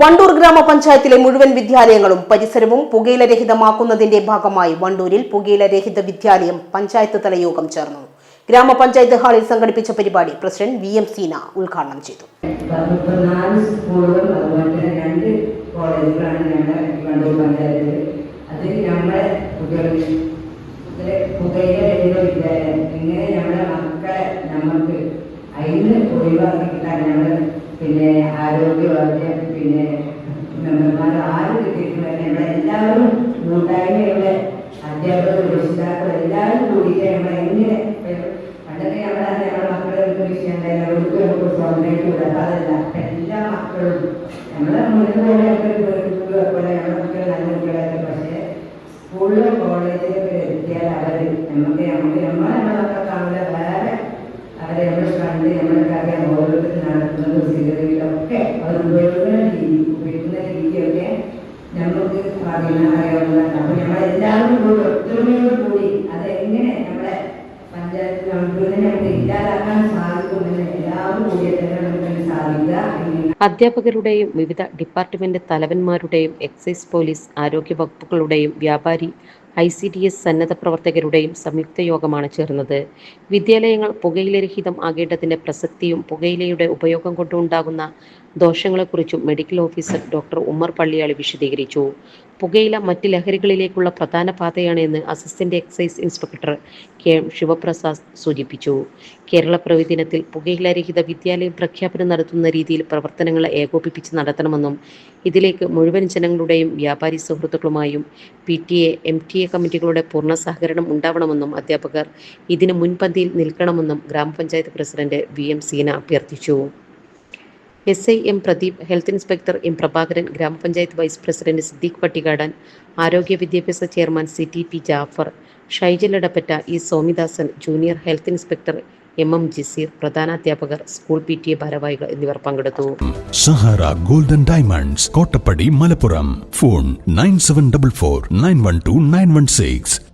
വണ്ടൂർ ഗ്രാമപഞ്ചായത്തിലെ മുഴുവൻ വിദ്യാലയങ്ങളും പരിസരവും പുകയിലരഹിതമാക്കുന്നതിന്റെ ഭാഗമായി വണ്ടൂരിൽ പുകയിലരഹിത വിദ്യാലയം പഞ്ചായത്ത് തല യോഗം ചേർന്നു. ഗ്രാമപഞ്ചായത്ത് ഹാളിൽ സംഘടിപ്പിച്ച പരിപാടി പ്രസിഡന്റ് VM സീന ഉദ്ഘാടനം ചെയ്തു. പിന്നെ ആരോഗ്യവാദ്യ പിന്നെ മെമ്പർമാർ ആരും കിട്ടിയിട്ടില്ല. നമ്മളെല്ലാവരും കൂട്ടായ്മയുടെ അധ്യാപകർ രക്ഷിതാക്കൾ എല്ലാവരും കൂടിയിട്ട് നമ്മളെങ്ങനെ പണ്ടൊക്കെ നമ്മുടെ മക്കളെ വിഷയം അവർക്ക് നമുക്ക് സ്വന്തമായിട്ട് വിടാം. അതല്ല, എല്ലാ മക്കളും നമ്മളെ മുന്നിലൂടെയൊക്കെ നമ്മുടെ മക്കൾ നല്ല കുട്ടികളൊക്കെ. പക്ഷേ സ്കൂളിലോ കോളേജിലൊക്കെ എത്തിയാൽ നമ്മളെ മക്കളെ കാണില്ല, വേറെ അവരെ നമ്മൾ കണ്ട് നമ്മൾക്കറിയാം ഓരോരുത്തർ നടത്തുന്നത് സിഗരറ്റിലൊക്കെ അവർ ഉപയോഗിക്കുന്ന രീതിയൊക്കെ നമുക്ക് അറിയാവുന്നതാണ്. അപ്പോൾ നമ്മളെല്ലാവരും കൂടി ഒത്തൊരുമയോട് കൂടി അതെങ്ങനെ നമ്മളെ പഞ്ചായത്ത് നമുക്ക് ഇല്ലാതാക്കാൻ സാധിക്കുമെന്ന് എല്ലാവരും കൂടിയിട്ടാണ് നമുക്ക് സാധിക്കുക. അധ്യാപകരുടെയും വിവിധ ഡിപ്പാർട്ട്മെന്റ് തലവന്മാരുടെയും എക്സൈസ്, പോലീസ്, ആരോഗ്യ വകുപ്പുകളുടെയും വ്യാപാരി, ICDS സന്നദ്ധ പ്രവർത്തകരുടെയും സംയുക്ത യോഗമാണ് ചേർന്നത്. വിദ്യാലയങ്ങൾ പുകയിലരഹിതം ആകേണ്ടതിന്റെ പ്രസക്തിയും പുകയിലയുടെ ഉപയോഗം കൊണ്ടുണ്ടാകുന്ന ദോഷങ്ങളെക്കുറിച്ചും medical officer doctor Ummer Palliyali വിശദീകരിച്ചു. പുകയില മറ്റ് ലഹരികളിലേക്കുള്ള പ്രധാന പാതയാണ് എന്ന് assistant excise inspector KM Sivaprasad സൂചിപ്പിച്ചു. കേരള പിറവി ദിനത്തിൽ പുകയിലരഹിത വിദ്യാലയം പ്രഖ്യാപനം നടത്തുന്ന രീതിയിൽ പ്രവർത്തനങ്ങൾ ഏകോപിപ്പിച്ച് നടത്തണമെന്നും ഇതിലേക്ക് മുഴുവൻ ജനങ്ങളുടെയും വ്യാപാരി സുഹൃത്തുക്കളുമായും PTA, MTA കമ്മിറ്റികളുടെ പൂർണ്ണ സഹകരണം ഉണ്ടാവണമെന്നും അധ്യാപകർ ഇതിന് മുൻപന്തിയിൽ നിൽക്കണമെന്നും ഗ്രാമപഞ്ചായത്ത് പ്രസിഡന്റ് VM സീന അഭ്യർത്ഥിച്ചു. SI M Pradeep, health inspector M Prabhakaran, ഗ്രാമപഞ്ചായത്ത് വൈസ് പ്രസിഡന്റ് സിദ്ദീഖ് പട്ടികാടൻ, ആരോഗ്യ വിദ്യാഭ്യാസ chairman CTP Jafar, Shaijal Edappatta, E Somidasan, junior health inspector MM Jaseer, പ്രധാനാധ്യാപകർ, സ്കൂൾ PTA ഭാരവാഹികൾ എന്നിവർ പങ്കെടുത്തു. Sahara golden diamonds, Kottappadi, Malappuram. Phone 9744 912 916.